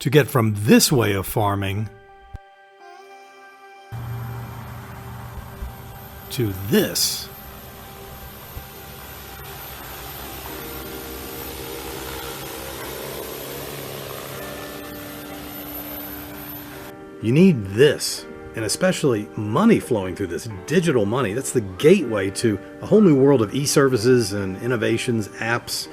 To get from this way of farming to this, you need this, and especially money flowing through this, digital money. That's the gateway to a whole new world of e-services and innovations, apps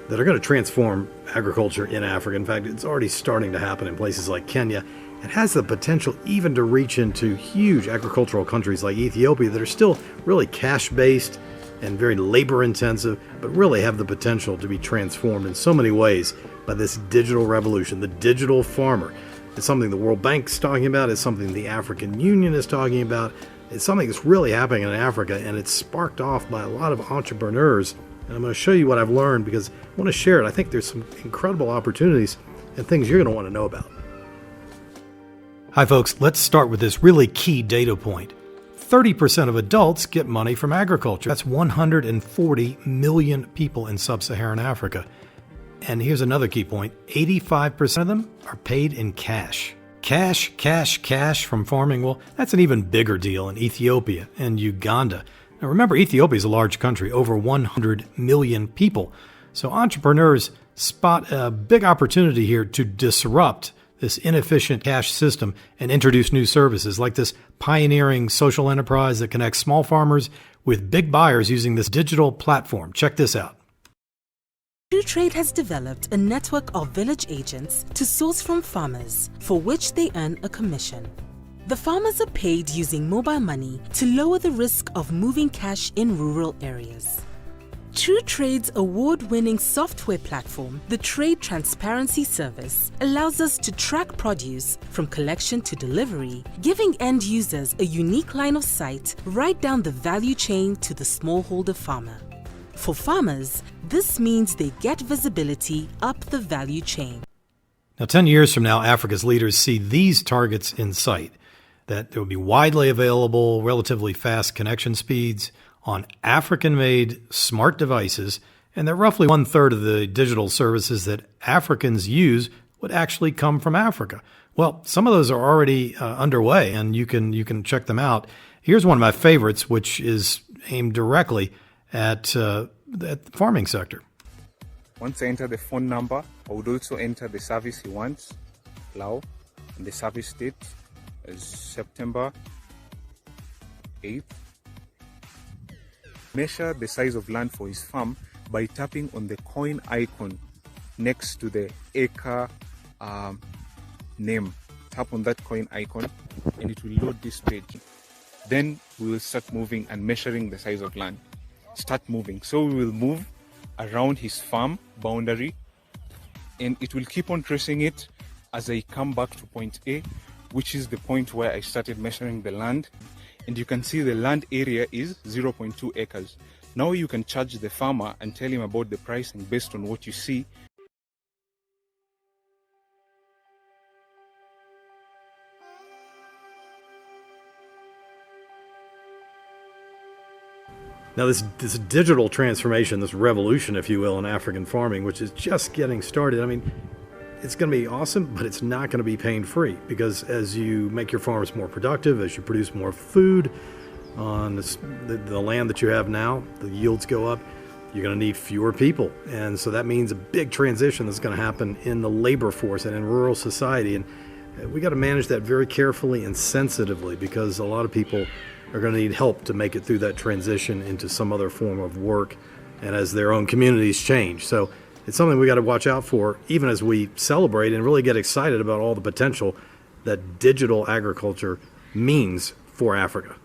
that are going to transform agriculture in Africa. In fact, it's already starting to happen in places like Kenya. It has the potential even to reach into huge agricultural countries like Ethiopia that are still really cash-based and very labor-intensive, but really have the potential to be transformed in so many ways by this digital revolution, the digital farmer. It's something the World Bank's talking about. It's something the African Union is talking about. It's something that's really happening in Africa, and it's sparked off by a lot of entrepreneurs. And I'm going to show you what I've learned because I want to share it. I think there's some incredible opportunities and things you're going to want to know about. Hi folks, let's start with this really key data point. 30% of adults get money from agriculture. That's 140 million people in Sub-Saharan Africa. And here's another key point. 85% of them are paid in cash. Cash from farming. Well, that's an even bigger deal in Ethiopia and Uganda. Now remember, Ethiopia is a large country, over 100 million people. So entrepreneurs spot a big opportunity here to disrupt this inefficient cash system and introduce new services like this pioneering social enterprise that connects small farmers with big buyers using this digital platform. Check this out. Truetrade has developed a network of village agents to source from farmers, for which they earn a commission. The farmers are paid using mobile money to lower the risk of moving cash in rural areas. Truetrade's award-winning software platform, the Trade Transparency Service, allows us to track produce from collection to delivery, giving end users a unique line of sight right down the value chain to the smallholder farmer. For farmers, this means they get visibility up the value chain. Now, 10 years from now, Africa's leaders see these targets in sight, that there will be widely available, relatively fast connection speeds on African-made smart devices, and that roughly 1/3 of the digital services that Africans use would actually come from Africa. Well, some of those are already underway, and you can check them out. Here's one of my favorites, which is aimed directly at the farming sector. Once I enter the phone number, I would also enter the service he wants, Lao, and the service date is September 8th. Measure the size of land for his farm by tapping on the coin icon next to the acre name. Tap on that coin icon and it will load this page. Then we will start moving and measuring the size of land. Start moving. So we will move around his farm boundary and it will keep on tracing it as I come back to point A, which is the point where I started measuring the land. And you can see the land area is 0.2 acres. Now you can charge the farmer and tell him about the pricing based on what you see. Now this digital transformation, this revolution, if you will, in African farming, which is just getting started. I mean, it's going to be awesome, but it's not going to be pain-free, because as you make your farms more productive, as you produce more food on the land that you have now, the yields go up, you're going to need fewer people. And so that means a big transition that's going to happen in the labor force and in rural society. And we got to manage that very carefully and sensitively, because a lot of people are going to need help to make it through that transition into some other form of work and as their own communities change. So it's something we got to watch out for, even as we celebrate and really get excited about all the potential that digital agriculture means for Africa.